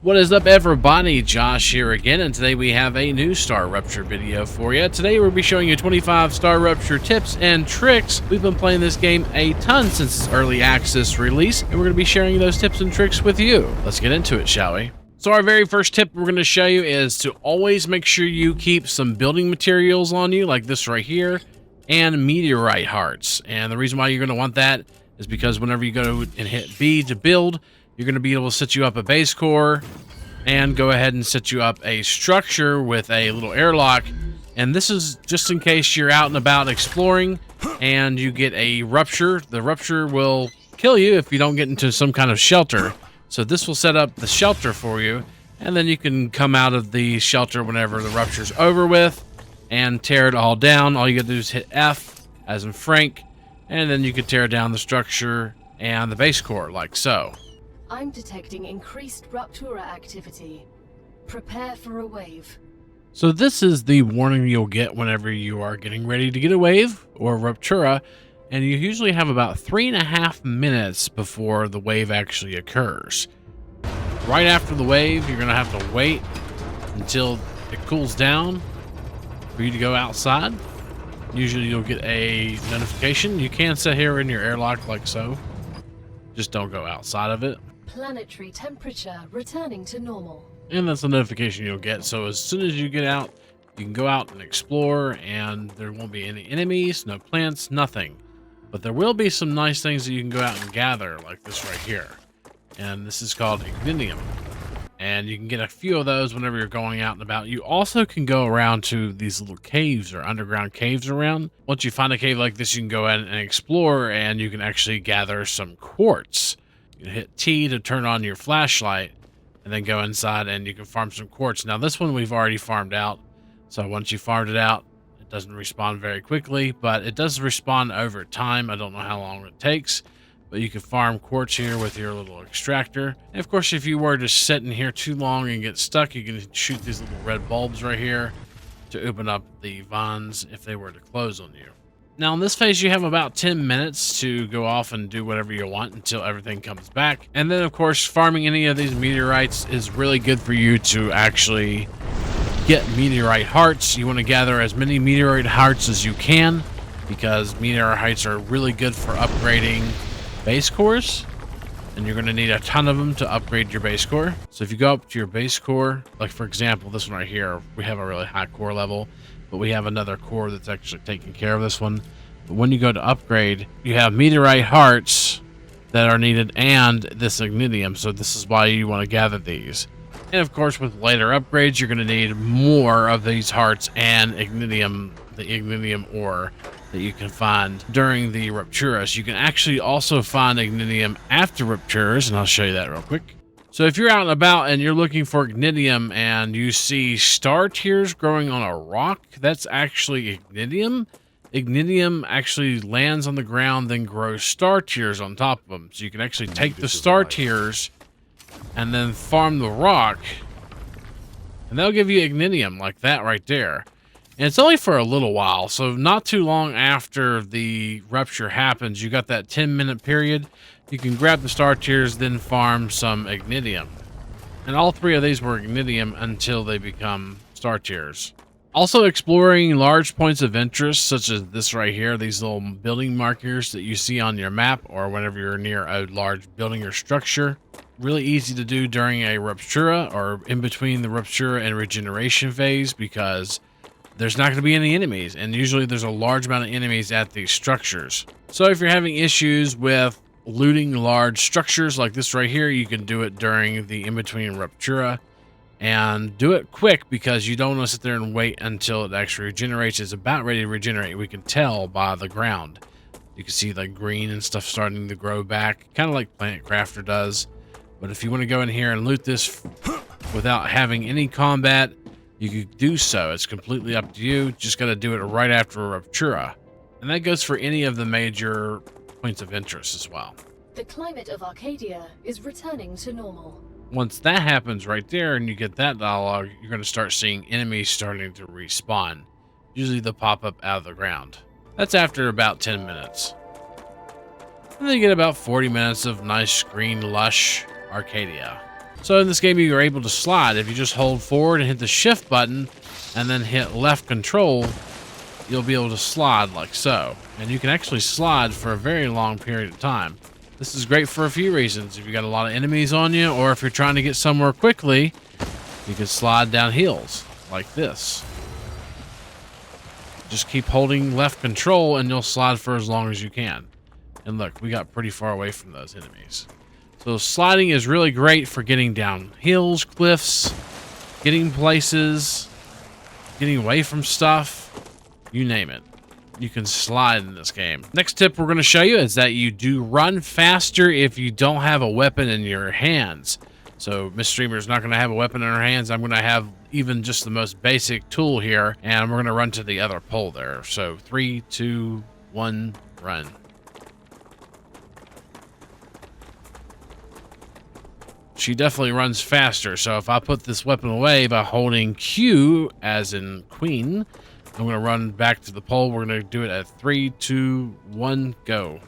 What is up, everybody? Josh here again, and today we have a new Star Rupture video for you. Today we'll be showing you 25 Star Rupture tips and tricks. We've been playing this game a ton since its early access release, and we're going to be sharing those tips and tricks with you. Let's get into it, shall we? So our very first tip we're going to show you is to always make sure you keep some building materials on you, like this right here, and meteorite hearts. And the reason why you're going to want that is because whenever you go and hit B to build, you're going to be able to set you up a base core and go ahead and set you up a structure with a little airlock. And this is just in case you're out and about exploring and you get a rupture. The rupture will kill you if you don't get into some kind of shelter. So this will set up the shelter for you, and then you can come out of the shelter whenever the rupture's over with and tear it all down. All you gotta do is hit F, as in Frank, and then you can tear down the structure and the base core, like so. I'm detecting increased Ruptura activity. Prepare for a wave. So this is the warning you'll get whenever you are getting ready to get a wave or Ruptura, and you usually have about 3.5 minutes before the wave actually occurs. Right after the wave, you're gonna have to wait until it cools down for you to go outside. Usually you'll get a notification. You can sit here in your airlock like so. Just don't go outside of it. Planetary temperature returning to normal. And that's the notification you'll get. So as soon as you get out, you can go out and explore, and there won't be any enemies, no plants, nothing. But there will be some nice things that you can go out and gather, like this right here. And this is called Ignitium. And you can get a few of those whenever you're going out and about. You also can go around to these little caves or underground caves around. Once you find a cave like this, you can go in and explore, and you can actually gather some quartz. You can hit T to turn on your flashlight, and then go inside and you can farm some quartz. Now this one we've already farmed out. So once you farmed it out, it doesn't respawn very quickly, but it does respawn over time. I don't know how long it takes. But you can farm quartz here with your little extractor. And of course, if you were to sit in here too long and get stuck, you can shoot these little red bulbs right here to open up the vines if they were to close on you. Now in this phase, you have about 10 minutes to go off and do whatever you want until everything comes back. And then of course, farming any of these meteorites is really good for you to actually get meteorite hearts. You want to gather as many meteorite hearts as you can, because meteorite hearts are really good for upgrading base cores, and you're going to need a ton of them to upgrade your base core. So if you go up to your base core, like for example this one right here, we have a really high core level, but we have another core that's actually taking care of this one. But when you go to upgrade, you have meteorite hearts that are needed and this Ignitium, so this is why you want to gather these. And of course, with later upgrades, you're going to need more of these hearts and Ignitium, the Ignitium ore that you can find during the Rupturas. You can actually also find Ignitium after Rupturas, and I'll show you that real quick. So if you're out and about and you're looking for Ignitium and you see star tears growing on a rock, that's actually Ignitium. Ignitium actually lands on the ground, then grows star tears on top of them. So you can actually take the star tears and then farm the rock, and they'll give you Ignitium like that right there. And it's only for a little while, so not too long after the rupture happens, you got that 10-minute period. You can grab the star tears, then farm some Ignitium. And all three of these were Ignitium until they become star tears. Also exploring large points of interest, such as this right here, these little building markers that you see on your map, or whenever you're near a large building or structure. Really easy to do during a Ruptura, or in between the Ruptura and regeneration phase, because there's not going to be any enemies, and usually there's a large amount of enemies at these structures. So if you're having issues with looting large structures like this right here, you can do it during the in-between Ruptura, and do it quick, because you don't want to sit there and wait until it actually regenerates. It's about ready to regenerate. We can tell by the ground. You can see like green and stuff starting to grow back, kind of like Planet Crafter does. But if you want to go in here and loot this without having any combat, you could do so. It's completely up to you. Just got to do it right after a Ruptura. And that goes for any of the major points of interest as well. The climate of Arcadia is returning to normal. Once that happens right there and you get that dialogue, you're going to start seeing enemies starting to respawn. Usually they'll pop up out of the ground. That's after about 10 minutes. And then you get about 40 minutes of nice green lush Arcadia. So in this game, you are able to slide. If you just hold forward and hit the shift button and then hit left control, you'll be able to slide like so. And you can actually slide for a very long period of time. This is great for a few reasons. If you got a lot of enemies on you, or if you're trying to get somewhere quickly, you can slide down hills like this. Just keep holding left control and you'll slide for as long as you can. And look, we got pretty far away from those enemies. So sliding is really great for getting down hills, cliffs, getting places, getting away from stuff, you name it. You can slide in this game. Next tip we're going to show you is that you do run faster if you don't have a weapon in your hands. So Miss Streamer's not going to have a weapon in her hands. I'm going to have even just the most basic tool here, and we're going to run to the other pole there. So 3, 2, 1, run. She definitely runs faster. So if I put this weapon away by holding Q, as in Queen, I'm going to run back to the pole. We're going to do it at 3, 2, 1, go.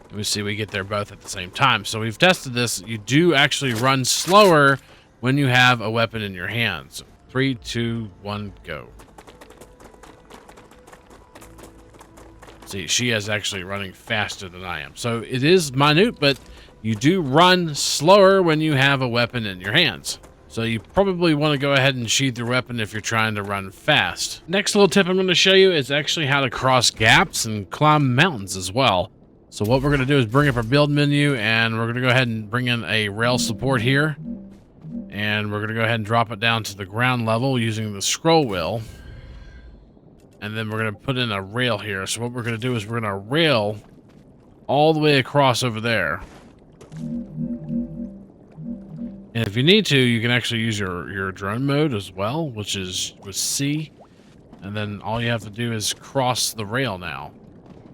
Let me see, we get there both at the same time. So we've tested this. You do actually run slower when you have a weapon in your hands. 3, 2, 1, go. See, she is actually running faster than I am. So it is minute, but you do run slower when you have a weapon in your hands. So you probably want to go ahead and sheath your weapon if you're trying to run fast. Next little tip I'm going to show you is actually how to cross gaps and climb mountains as well. So what we're going to do is bring up our build menu, and we're going to go ahead and bring in a rail support here. And we're going to go ahead and drop it down to the ground level using the scroll wheel. And then we're going to put in a rail here. So what we're going to do is we're going to rail all the way across over there. And if you need to, you can actually use your drone mode as well, which is with C. And then all you have to do is cross the rail now.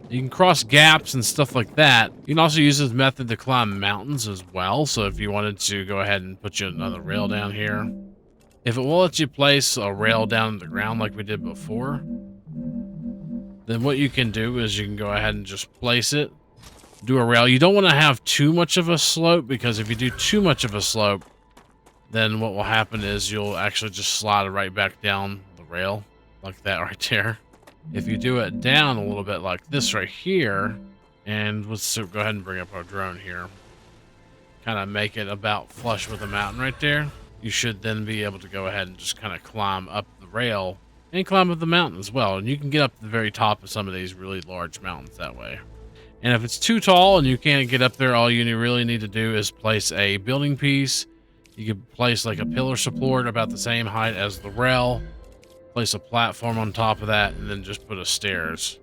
You can cross gaps and stuff like that. You can also use this method to climb mountains as well. So if you wanted to go ahead and put you another rail down here. If it will let you place a rail down the ground like we did before, then what you can do is you can go ahead and just place it. Do a rail. You don't want to have too much of a slope, because if you do too much of a slope, then what will happen is you'll actually just slide right back down the rail like that right there. If you do it down a little bit like this right here, and let's go ahead and bring up our drone here, kind of make it about flush with the mountain right there, you should then be able to go ahead and just kind of climb up the rail and climb up the mountain as well. And you can get up to the very top of some of these really large mountains that way. And if it's too tall and you can't get up there, all you really need to do is place a building piece. You could place like a pillar support about the same height as the rail. Place a platform on top of that, and then just put a stairs.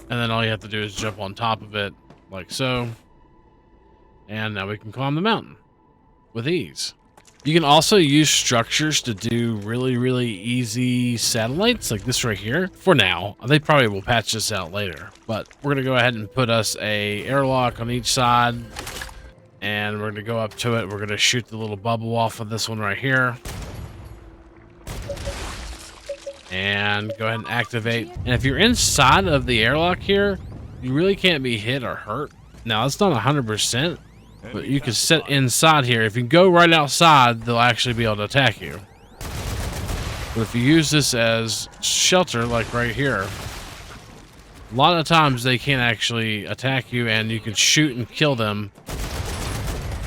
And then all you have to do is jump on top of it, like so. And now we can climb the mountain with ease. You can also use structures to do really, really easy satellites, like this right here. For now, they probably will patch this out later. But we're going to go ahead and put us a airlock on each side. And we're going to go up to it. We're going to shoot the little bubble off of this one right here. And go ahead and activate. And if you're inside of the airlock here, you really can't be hit or hurt. Now, it's not 100%, but you can sit inside here. If you go right outside, they'll actually be able to attack you. But if you use this as shelter, like right here, a lot of times they can't actually attack you, and you can shoot and kill them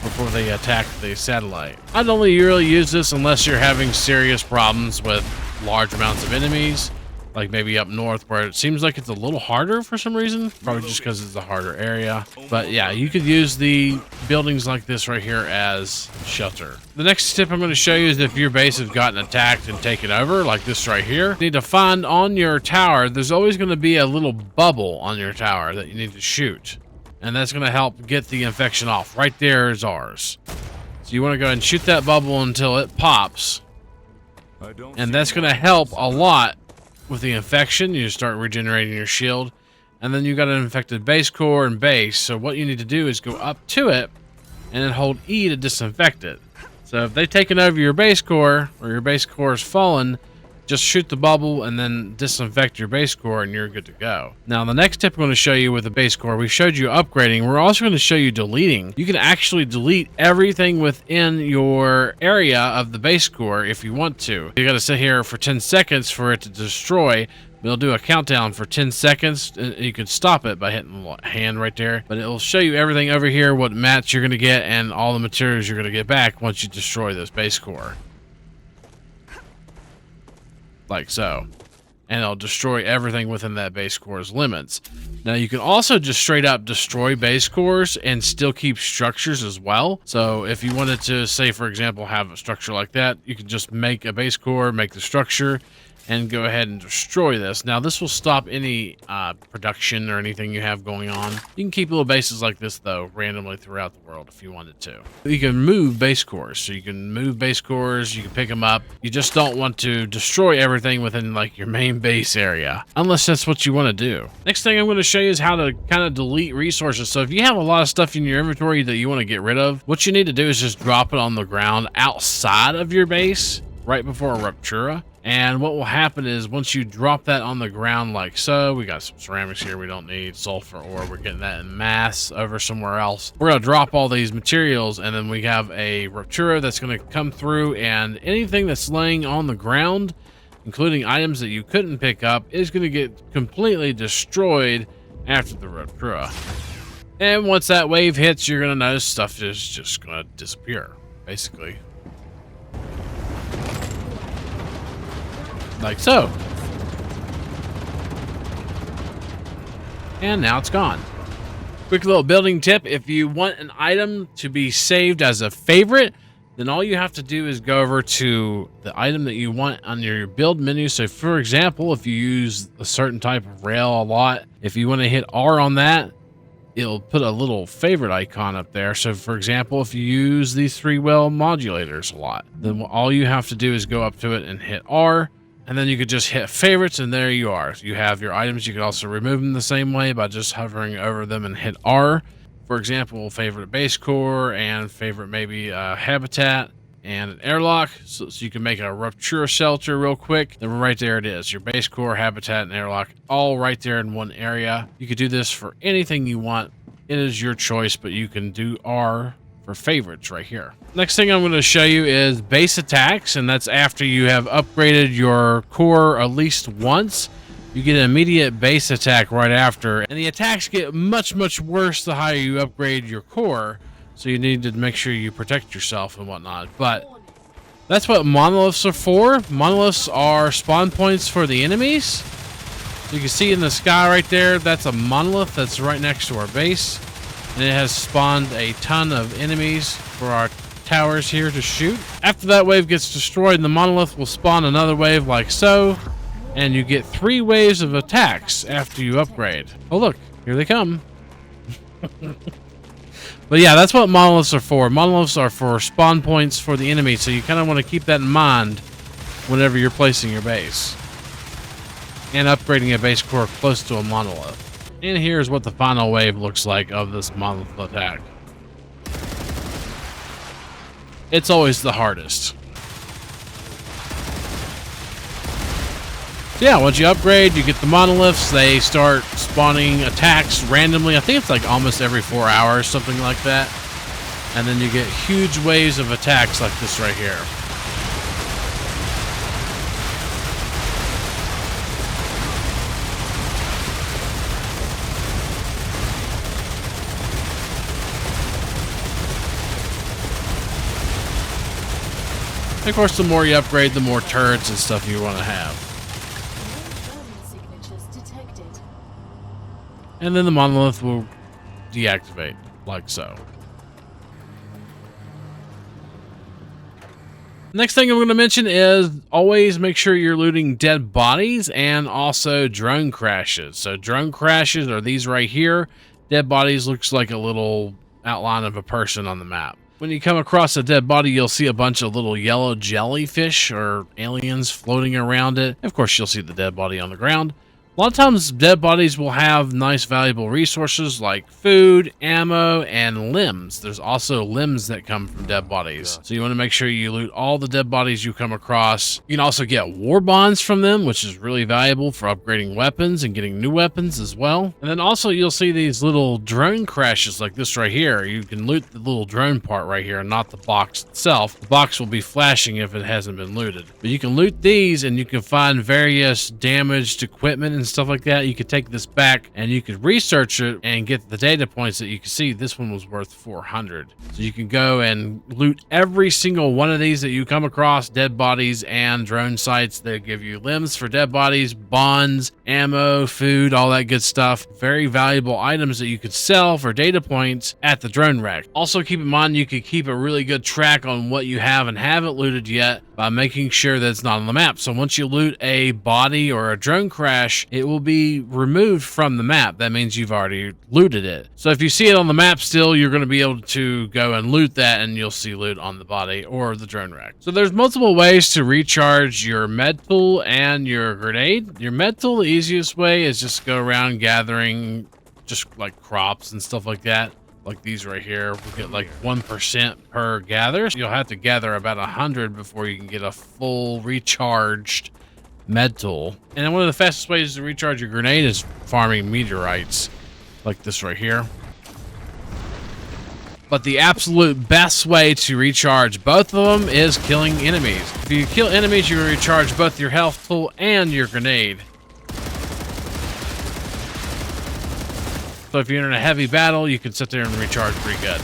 before they attack the satellite. I'd only really use this unless you're having serious problems with large amounts of enemies, like maybe up north where it seems like it's a little harder for some reason, probably just because it's a harder area. But yeah, you could use the buildings like this right here as shelter. The next tip I'm going to show you is if your base has gotten attacked and taken over, like this right here, you need to find on your tower, there's always going to be a little bubble on your tower that you need to shoot. And that's going to help get the infection off. Right there is ours. So you want to go ahead and shoot that bubble until it pops. And that's going to help a lot with the infection. You start regenerating your shield. And then you got an infected base core and base. So what you need to do is go up to it and then hold E to disinfect it. So if they've taken over your base core, or your base core is fallen, Just shoot the bubble and then disinfect your base core and you're good to go. Now, the next tip I'm going to show you with the base core, we showed you upgrading. We're also going to show you deleting. You can actually delete everything within your area of the base core if you want to. You got to sit here for 10 seconds for it to destroy. It'll do a countdown for 10 seconds. You can stop it by hitting the hand right there, but it'll show you everything over here, what mats you're going to get, and all the materials you're going to get back once you destroy this base core. Like so. And it'll destroy everything within that base core's limits. Now, you can also just straight up destroy base cores and still keep structures as well. So if you wanted to, say, for example, have a structure like that, you can just make a base core, make the structure, and go ahead and destroy this. Now, this will stop any production or anything you have going on. You can keep little bases like this, though, randomly throughout the world if you wanted to. You can move base cores. So you can move base cores, you can pick them up. You just don't want to destroy everything within, like, your main base area, unless that's what you want to do. Next thing I'm going to show you is how to kind of delete resources. So if you have a lot of stuff in your inventory that you want to get rid of, what you need to do is just drop it on the ground outside of your base, right before a Ruptura. And what will happen is once you drop that on the ground like so, we got some ceramics here we don't need, sulfur ore, we're getting that in mass over somewhere else. We're going to drop all these materials, and then we have a Ruptura that's going to come through, and anything that's laying on the ground, including items that you couldn't pick up, is going to get completely destroyed after the Ruptura. And once that wave hits, you're going to notice stuff is just going to disappear, basically. Like so. And now it's gone. Quick little building tip. If you want an item to be saved as a favorite, then all you have to do is go over to the item that you want on your build menu. So for example, if you use a certain type of rail a lot, if you want to hit R on that, it'll put a little favorite icon up there. So for example, if you use these 3-well modulators a lot, then all you have to do is go up to it and hit R. And then you could just hit favorites, and there you are. You have your items. You could also remove them the same way by just hovering over them and hit R. For example, favorite base core and favorite maybe habitat and an airlock. So you can make a Rupture shelter real quick. Then right there it is. Your base core, habitat, and airlock all right there in one area. You could do this for anything you want. It is your choice, but you can do R for favorites right here. Next thing I'm going to show you is base attacks, and that's after you have upgraded your core at least once. You get an immediate base attack right after, and the attacks get much worse the higher you upgrade your core, so you need to make sure you protect yourself and whatnot. But that's what monoliths are for. Monoliths are spawn points for the enemies. You can see in the sky right there, that's a monolith that's right next to our base. And it has spawned a ton of enemies for our towers here to shoot. After that wave gets destroyed, the monolith will spawn another wave like so, and you get 3 waves of attacks after you upgrade. Oh look, here they come. But yeah, that's what monoliths are for. Monoliths are for spawn points for the enemy, so you kind of want to keep that in mind whenever you're placing your base and upgrading a base core close to a monolith. And here's what the final wave looks like of this monolith attack. It's always the hardest. So yeah, once you upgrade, you get the monoliths. They start spawning attacks randomly. I think it's like almost every 4 hours, something like that. And then you get huge waves of attacks like this right here. Of course, the more you upgrade, the more turrets and stuff you want to have. And then the monolith will deactivate, like so. Next thing I'm going to mention is always make sure you're looting dead bodies and also drone crashes. So drone crashes are these right here. Dead bodies looks like a little outline of a person on the map. When you come across a dead body, you'll see a bunch of little yellow jellyfish or aliens floating around it. Of course, you'll see the dead body on the ground. A lot of times dead bodies will have nice valuable resources like food, ammo, and limbs. There's also limbs that come from dead bodies. So you want to make sure you loot all the dead bodies you come across. You can also get war bonds from them, which is really valuable for upgrading weapons and getting new weapons as well. And then also you'll see these little drone crashes like this right here. You can loot the little drone part right here, not the box itself. The box will be flashing if it hasn't been looted. But you can loot these and you can find various damaged equipment and stuff like that. You could take this back and you could research it and get the data points that you can see. This one was worth 400. So you can go and loot every single one of these that you come across, dead bodies and drone sites. They give you limbs for dead bodies, bonds, ammo, food, all that good stuff. Very valuable items that you could sell for data points at the drone wreck. Also keep in mind you could keep a really good track on what you have and haven't looted yet by making sure that it's not on the map. So once you loot a body or a drone crash, it will be removed from the map. That means you've already looted it. So if you see it on the map still, you're going to be able to go and loot that and you'll see loot on the body or the drone wreck. So there's multiple ways to recharge your med tool and your grenade. Your med tool, the easiest way is just go around gathering just like crops and stuff like that. Like these right here, we get like 1% per gather. So you'll have to gather about 100 before you can get a full recharged med tool. And then one of the fastest ways to recharge your grenade is farming meteorites, like this right here. But the absolute best way to recharge both of them is killing enemies. If you kill enemies, you recharge both your health tool and your grenade. So if you're in a heavy battle, you can sit there and recharge pretty good.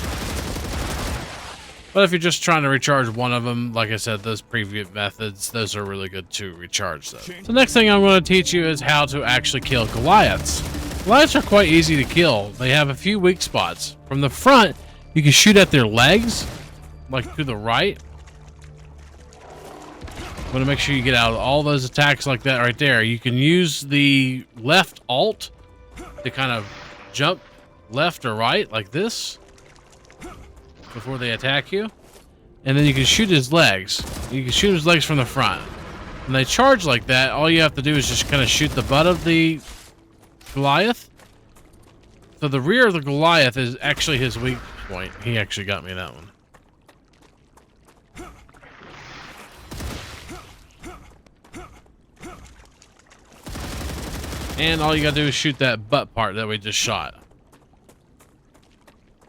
But if you're just trying to recharge one of them, like I said, those previous methods, those are really good to recharge those. So next thing I'm going to teach you is how to actually kill Goliaths. Goliaths are quite easy to kill. They have a few weak spots. From the front, you can shoot at their legs, like to the right. Want to make sure you get out of all those attacks like that right there. You can use the left alt to kind of jump left or right like this before they attack you, and then you can shoot his legs. You can shoot his legs from the front. When they charge like that, all you have to do is just kind of shoot the butt of the Goliath. So the rear of the Goliath is actually his weak point. He actually got me that one. And all you gotta do is shoot that butt part that we just shot.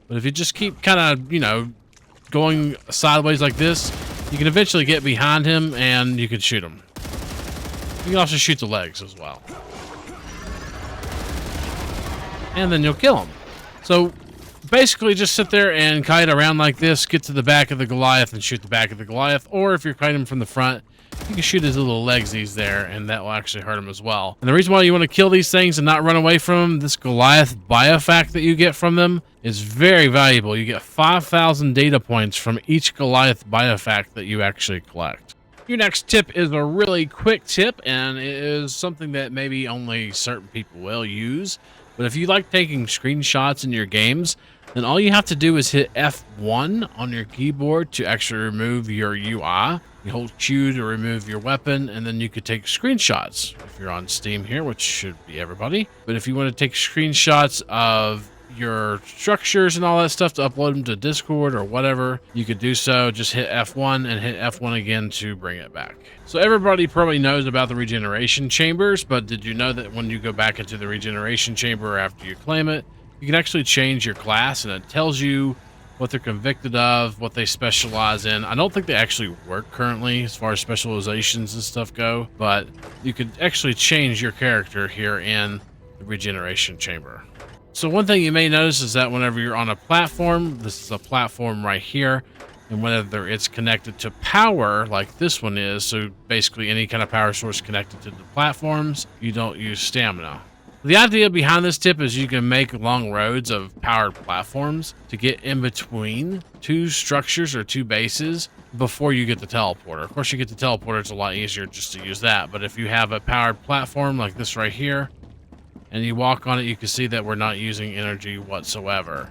But if you just keep kind of, you know, going sideways like this, you can eventually get behind him and you can shoot him. You can also shoot the legs as well. And then you'll kill him. So basically just sit there and kite around like this, get to the back of the Goliath and shoot the back of the Goliath. Or if you're kiting him from the front, you can shoot his little legsies there, and that will actually hurt him as well. And the reason why you want to kill these things and not run away from them, this Goliath biofact that you get from them is very valuable. You get 5,000 data points from each Goliath biofact that you actually collect. Your next tip is a really quick tip, and it is something that maybe only certain people will use. But if you like taking screenshots in your games, then all you have to do is hit F1 on your keyboard to actually remove your UI. You hold Q to remove your weapon, and then you could take screenshots. If you're on Steam here, which should be everybody. But if you want to take screenshots of your structures and all that stuff to upload them to Discord or whatever, you could do so. Just hit F1 and hit F1 again to bring it back. So everybody probably knows about the regeneration chambers, but did you know that when you go back into the regeneration chamber after you claim it, you can actually change your class, and it tells you what they're convicted of, what they specialize in. I don't think they actually work currently as far as specializations and stuff go, but you could actually change your character here in the regeneration chamber. So one thing you may notice is that whenever you're on a platform, this is a platform right here, and whether it's connected to power like this one is, so basically any kind of power source connected to the platforms, you don't use stamina. The idea behind this tip is you can make long roads of powered platforms to get in between two structures or two bases before you get the teleporter. Of course, you get the teleporter, it's a lot easier just to use that. But if you have a powered platform like this right here, and you walk on it, you can see that we're not using energy whatsoever.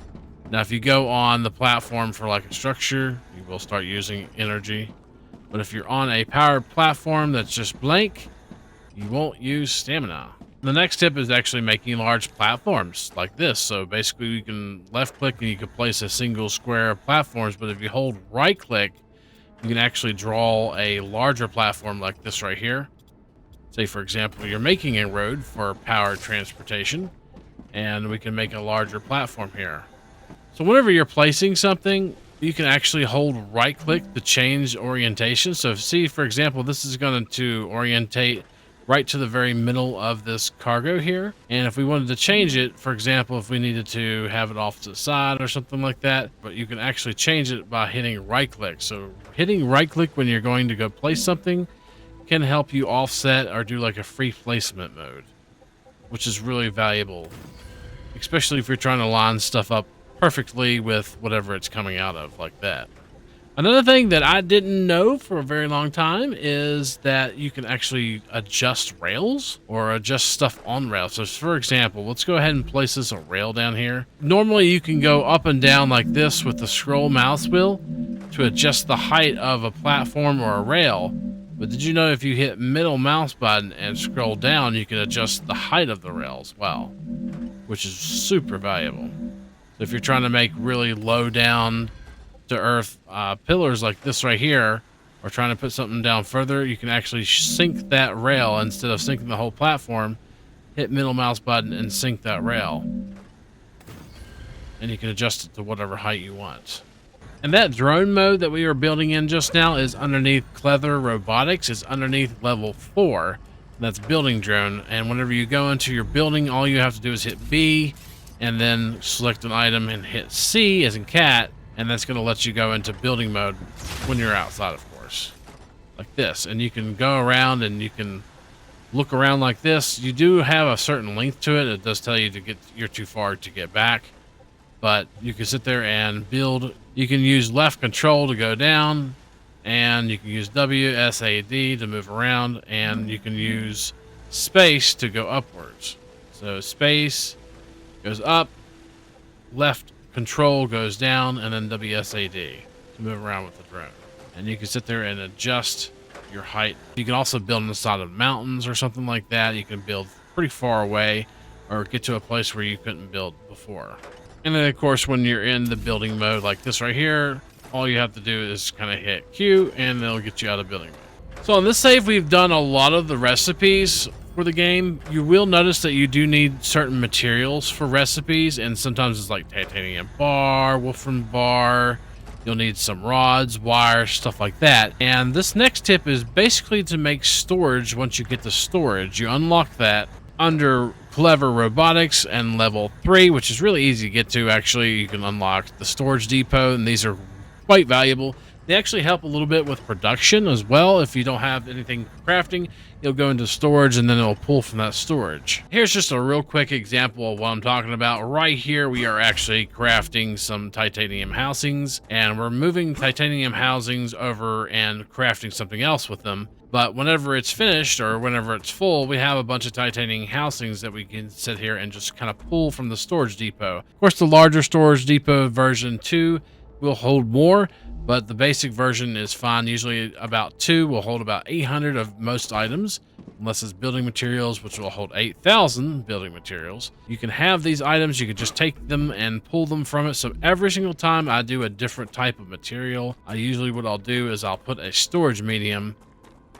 Now, if you go on the platform for like a structure, you will start using energy. But if you're on a powered platform that's just blank, you won't use stamina. The next tip is actually making large platforms like this. So basically you can left click and you can place a single square of platforms, but if you hold right click, you can actually draw a larger platform like this right here. Say, for example, you're making a road for power transportation, and we can make a larger platform here. So whenever you're placing something, you can actually hold right click to change orientation. So see, for example, this is going to orientate right to the very middle of this cargo here. And if we wanted to change it, for example, if we needed to have it off to the side or something like that, but you can actually change it by hitting right click. So hitting right click when you're going to go place something can help you offset or do like a free placement mode, which is really valuable, especially if you're trying to line stuff up perfectly with whatever it's coming out of, like that. Another thing that I didn't know for a very long time is that you can actually adjust rails or adjust stuff on rails. So for example, let's go ahead and place this a rail down here. Normally you can go up and down like this with the scroll mouse wheel to adjust the height of a platform or a rail. But did you know if you hit middle mouse button and scroll down, you can adjust the height of the rail as well, which is super valuable. So if you're trying to make really low down to earth pillars like this right here, or trying to put something down further, you can actually sink that rail instead of sinking the whole platform. Hit middle mouse button and sink that rail, and you can adjust it to whatever height you want. And that drone mode that we were building in just now is underneath Clever Robotics. It's underneath level 4. That's building drone. And whenever you go into your building, all you have to do is hit B and then select an item and hit C as in cat. And that's going to let you go into building mode when you're outside, of course, like this. And you can go around and you can look around like this. You do have a certain length to it. It does tell you to you're too far to get back, but you can sit there and build. You can use left control to go down, and you can use WSAD to move around, and you can use space to go upwards. So space goes up, left control goes down, and then WSAD to move around with the drone. And you can sit there and adjust your height. You can also build on the side of mountains or something like that. You can build pretty far away or get to a place where you couldn't build before. And then of course, when you're in the building mode like this right here, all you have to do is kind of hit Q and it'll get you out of building mode. So on this save, we've done a lot of the recipes for the game. You will notice that you do need certain materials for recipes, and sometimes it's like titanium bar, wolfram bar. You'll need some rods, wire, stuff like that. And this next tip is basically to make storage. Once you get the storage, you unlock that under Clever Robotics and level 3, which is really easy to get to. Actually, you can unlock the storage depot, and these are quite valuable. They actually help a little bit with production as well. If you don't have anything crafting, you'll go into storage and then it'll pull from that storage. Here's just a real quick example of what I'm talking about. Right here, we are actually crafting some titanium housings, and we're moving titanium housings over and crafting something else with them. But whenever it's finished or whenever it's full, we have a bunch of titanium housings that we can sit here and just kind of pull from the storage depot. Of course, the larger storage depot version 2 will hold more, but the basic version is fine. Usually about 2 will hold about 800 of most items, unless it's building materials, which will hold 8,000 building materials. You can have these items, you can just take them and pull them from it. So every single time I do a different type of material, what I'll do is I'll put a storage medium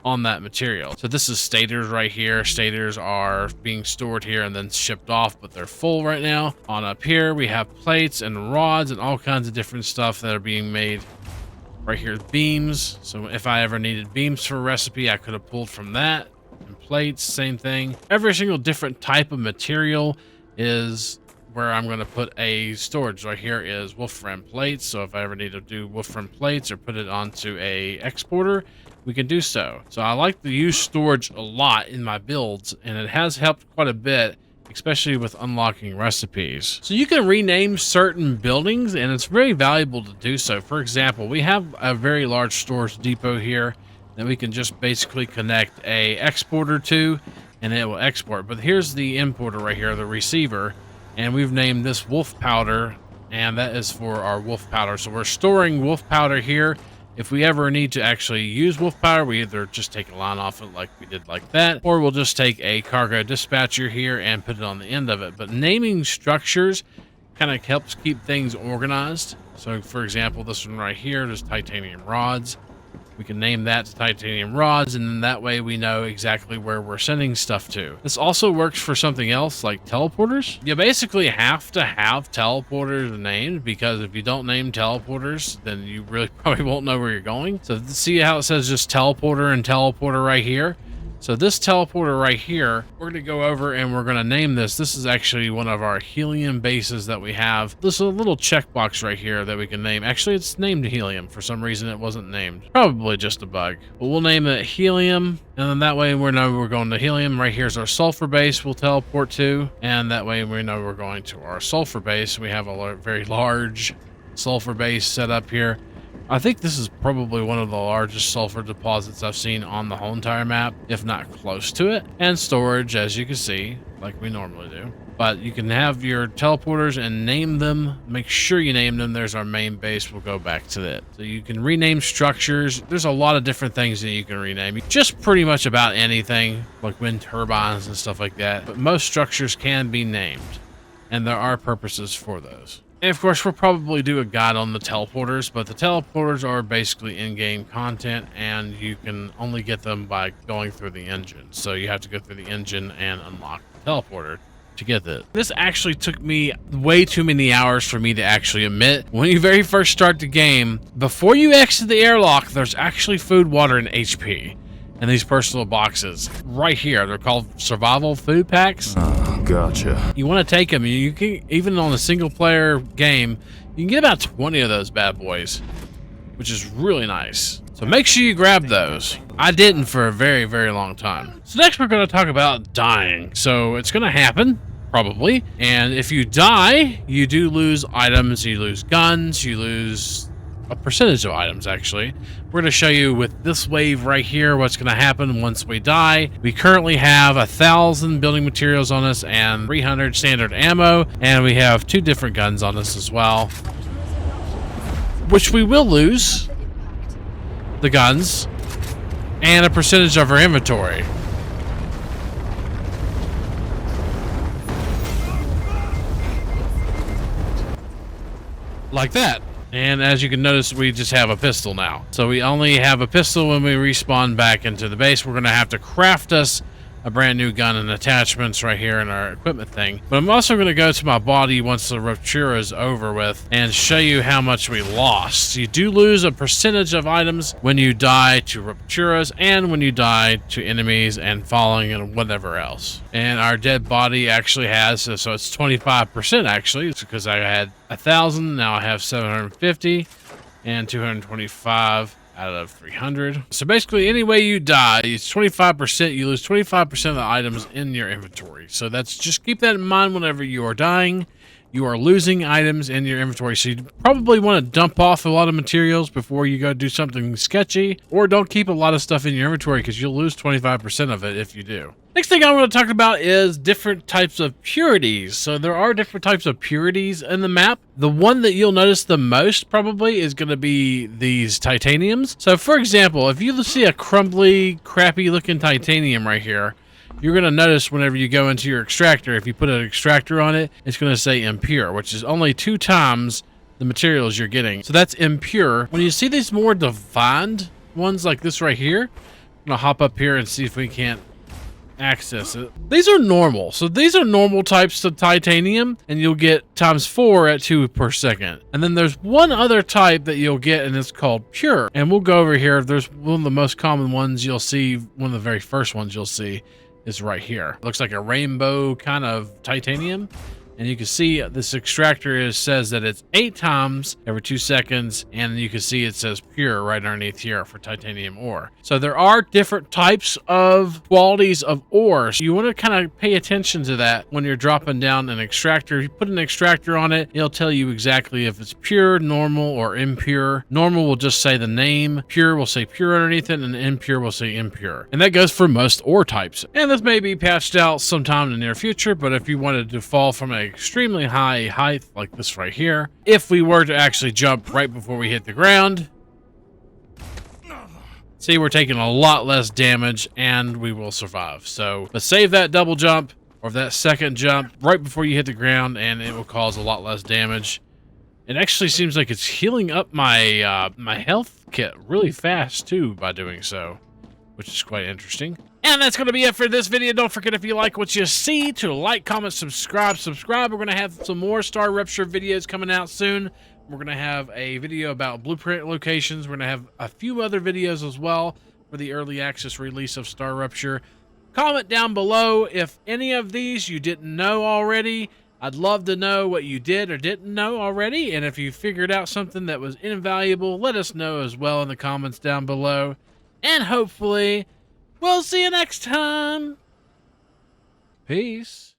on that material. So this is stators right here. Stators are being stored here and then shipped off, but they're full right now. On up here, we have plates and rods and all kinds of different stuff that are being made. Right here, beams. So if I ever needed beams for a recipe, I could have pulled from that. And plates, same thing. Every single different type of material is where I'm going to put a storage. Right here is wolfram plates. So if I ever need to do wolfram plates or put it onto a exporter, we can do so. So I like to use storage a lot in my builds, and it has helped quite a bit, especially with unlocking recipes. So you can rename certain buildings, and it's very valuable to do so. For example, we have a very large storage depot here that we can just basically connect a exporter to, and it will export. But here's the importer right here, the receiver, and we've named this wolf powder, and that is for our wolf powder. So we're storing wolf powder here, If we ever need to actually use wolf power, we either just take a line off it like we did like that, or we'll just take a cargo dispatcher here and put it on the end of it. But naming structures kind of helps keep things organized. So for example, this one right here, there's titanium rods. We can name that to titanium rods, and then that way we know exactly where we're sending stuff to. This also works for something else like teleporters. You basically have to have teleporters named, because if you don't name teleporters, then you really probably won't know where you're going. So see how it says just teleporter and teleporter right here? So this teleporter right here, we're going to go over and we're going to name this. This is actually one of our helium bases that we have. This is a little checkbox right here that we can name. Actually, it's named helium. For some reason, it wasn't named. Probably just a bug. But we'll name it helium. And then that way we know we're going to helium. Right here's our sulfur base we'll teleport to. And that way we know we're going to our sulfur base. We have a very large sulfur base set up here. I think this is probably one of the largest sulfur deposits I've seen on the whole entire map, if not close to it. And storage, as you can see, like we normally do. But you can have your teleporters and name them. Make sure you name them. There's our main base. We'll go back to that. So you can rename structures. There's a lot of different things that you can rename. Just pretty much about anything, like wind turbines and stuff like that. But most structures can be named, and there are purposes for those. And of course, we'll probably do a guide on the teleporters, but the teleporters are basically in-game content, and you can only get them by going through the engine. So you have to go through the engine and unlock the teleporter to get this. This actually took me way too many hours for me to actually admit. When you very first start the game, before you exit the airlock, there's actually food, water, and HP in these personal boxes right here. They're called survival food packs. Gotcha. You want to take them. You can, even on a single player game, you can get about 20 of those bad boys, which is really nice. So make sure you grab those. I didn't for a very, very long time. So next we're going to talk about dying. So it's going to happen, probably. And if you die, you do lose items. You lose guns. You lose a percentage of items, actually. We're going to show you with this wave right here what's going to happen once we die. We currently have 1,000 building materials on us and 300 standard ammo, and we have 2 different guns on us as well, which we will lose the guns and a percentage of our inventory. Like that. And as you can notice, we just have a pistol now. So we only have a pistol when we respawn back into the base. We're going to have to craft us a brand new gun and attachments right here in our equipment thing. But I'm also going to go to my body once the Rupture is over with and show you how much we lost. You do lose a percentage of items when you die to Rupturas and when you die to enemies and falling and whatever else. And our dead body actually has, so it's 25% actually. It's because I had 1,000, now I have 750 and 225 out of 300. So basically, any way you die, it's 25%. You lose 25% of the items in your inventory. So that's, just keep that in mind whenever you are dying. You are losing items in your inventory. So you probably want to dump off a lot of materials before you go do something sketchy, or don't keep a lot of stuff in your inventory because you'll lose 25% of it if you do. Next thing I want to talk about is different types of purities. So there are different types of purities in the map. The one that you'll notice the most probably is going to be these titaniums. So for example, if you see a crumbly, crappy looking titanium right here, you're going to notice whenever you go into your extractor, if you put an extractor on it, it's going to say impure, which is only 2 times the materials you're getting. So that's impure. When you see these more defined ones like this right here, I'm going to hop up here and see if we can't access it. These are normal. So these are normal types of titanium, and you'll get ×4 at 2 per second. And then there's one other type that you'll get, and it's called pure. And we'll go over here. There's one of the most common ones you'll see, one of the very first ones you'll see is right here. Looks like a rainbow kind of titanium. And you can see this extractor says that it's 8 times every 2 seconds, and you can see it says pure right underneath here for titanium ore. So there are different types of qualities of ore. So you want to kind of pay attention to that when you're dropping down an extractor. If you put an extractor on it, it'll tell you exactly if it's pure, normal, or impure. Normal will just say the name, pure will say pure underneath it, and impure will say impure. And that goes for most ore types. And this may be patched out sometime in the near future, but if you wanted to fall from an extremely high height like this right here, if we were to actually jump right before we hit the ground, See, we're taking a lot less damage and we will survive. So, but save that double jump or that second jump right before you hit the ground and it will cause a lot less damage. It actually seems like it's healing up my my health kit really fast too by doing so, which is quite interesting. And that's going to be it for this video. Don't forget, if you like what you see, to like, comment, subscribe. We're going to have some more Star Rupture videos coming out soon. We're going to have a video about blueprint locations. We're going to have a few other videos as well for the early access release of Star Rupture. Comment down below if any of these you didn't know already. I'd love to know what you did or didn't know already. And if you figured out something that was invaluable, let us know as well in the comments down below. And hopefully, we'll see you next time. Peace.